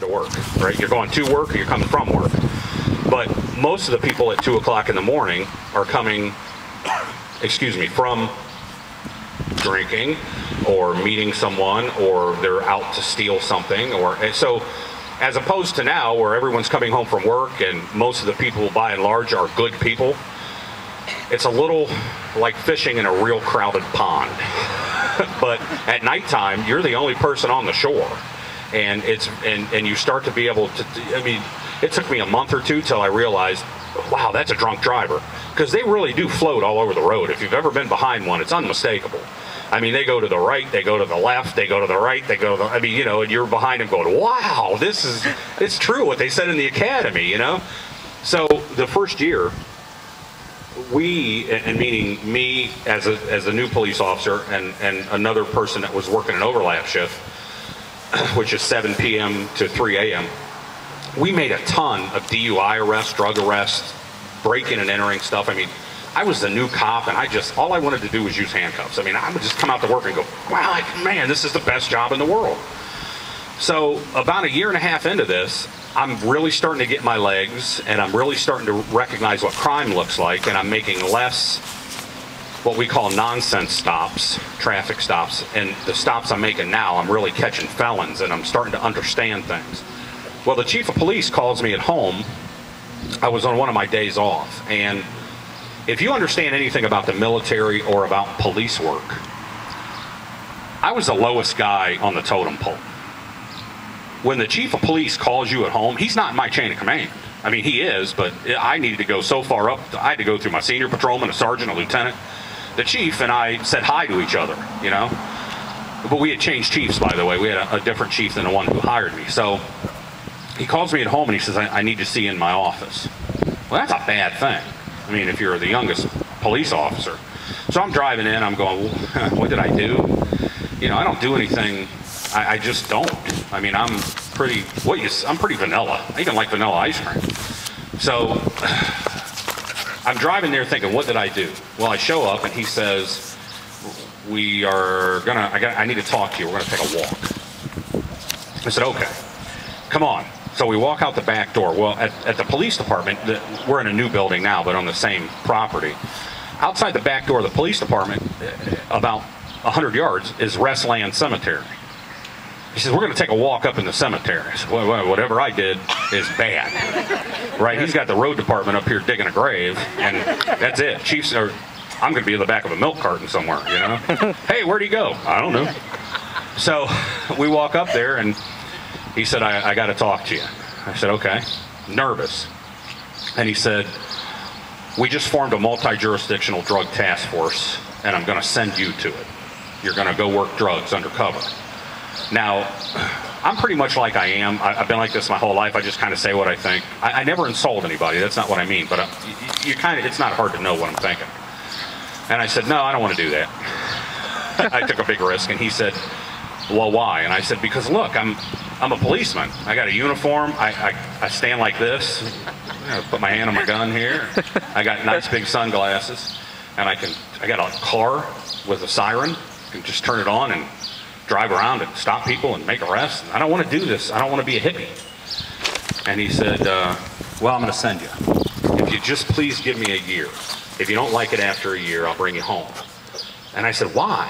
to work, right? You're going to work or you're coming from work. But most of the people at 2 o'clock in the morning are coming, from drinking or meeting someone, or they're out to steal something, and so as opposed to now where everyone's coming home from work and most of the people by and large are good people, it's a little like fishing in a real crowded pond. But at nighttime, you're the only person on the shore, and you start to be able to, it took me a month or two till I realized, wow, that's a drunk driver, because they really do float all over the road. If you've ever been behind one, it's unmistakable. They go to the right, they go to the left, they go to the right, they go to the, and you're behind them going, wow, it's true what they said in the academy, So the first year, and meaning me as a new police officer and another person that was working an overlap shift, which is 7 p.m. to 3 a.m., we made a ton of DUI arrests, drug arrests, breaking and entering stuff. I was the new cop, and all I wanted to do was use handcuffs. I would just come out to work and go, wow, man, this is the best job in the world. So about a year and a half into this, I'm really starting to get my legs, and I'm really starting to recognize what crime looks like, and I'm making less what we call nonsense stops, traffic stops, and the stops I'm making now, I'm really catching felons, and I'm starting to understand things. Well, the chief of police calls me at home. I was on one of my days off, and if you understand anything about the military or about police work, I was the lowest guy on the totem pole. When the chief of police calls you at home, he's not in my chain of command. He is, but I needed to go so far up. I had to go through my senior patrolman, a sergeant, a lieutenant. The chief and I said hi to each other, But we had changed chiefs, by the way. We had a different chief than the one who hired me. So he calls me at home and he says, I need to see you in my office. Well, that's a bad thing. If you're the youngest police officer. So I'm driving in, I'm going, what did I do? I don't do anything. I just don't. I'm pretty vanilla. I even like vanilla ice cream. So I'm driving there thinking, what did I do? Well, I show up and he says, I need to talk to you. We're gonna take a walk. I said, okay, come on. So we walk out the back door. Well, at the police department, we're in a new building now, but on the same property. Outside the back door of the police department, about 100 yards, is Restland Cemetery. He says, we're going to take a walk up in the cemetery. I said, well, whatever I did is bad. Right? He's got the road department up here digging a grave, and that's it. I'm going to be in the back of a milk carton somewhere, Hey, where'd he go? I don't know. So we walk up there, and he said, I got to talk to you. I said, okay. Nervous. And he said, we just formed a multi-jurisdictional drug task force, and I'm going to send you to it. You're going to go work drugs undercover. Now, I'm pretty much like I am. I've been like this my whole life. I just kind of say what I think. I never insult anybody. That's not what I mean. But it's not hard to know what I'm thinking. And I said, no, I don't want to do that. I took a big risk. And he said, well, why? And I said, because look, I'm a policeman. I got a uniform. I stand like this. Put my hand on my gun here. I got nice big sunglasses. And I got a car with a siren. I can just turn it on and drive around and stop people and make arrests. I don't want to do this. I don't want to be a hippie. And he said, well, I'm going to send you. If you just please give me a year. If you don't like it after a year, I'll bring you home. And I said, why?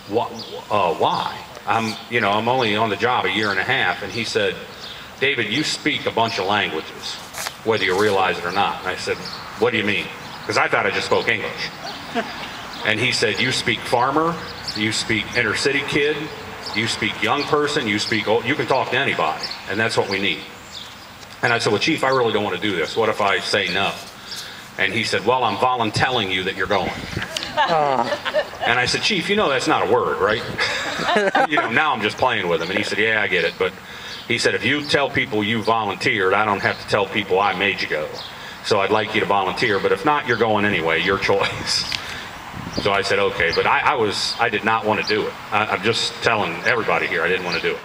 Why? I'm only on the job a year and a half. And he said, David, you speak a bunch of languages, whether you realize it or not. And I said, what do you mean? Because I thought I just spoke English. And he said, you speak farmer, you speak inner city kid, you speak young person, you speak old, you can talk to anybody, and that's what we need. And I said, well, Chief, I really don't want to do this. What if I say no? And he said, well, I'm voluntelling you that you're going. And I said, Chief, that's not a word, right? Now I'm just playing with him. And he said, yeah, I get it. But he said, if you tell people you volunteered, I don't have to tell people I made you go. So I'd like you to volunteer, but if not, you're going anyway, your choice. So I said, okay, but I did not want to do it. I'm just telling everybody here I didn't want to do it.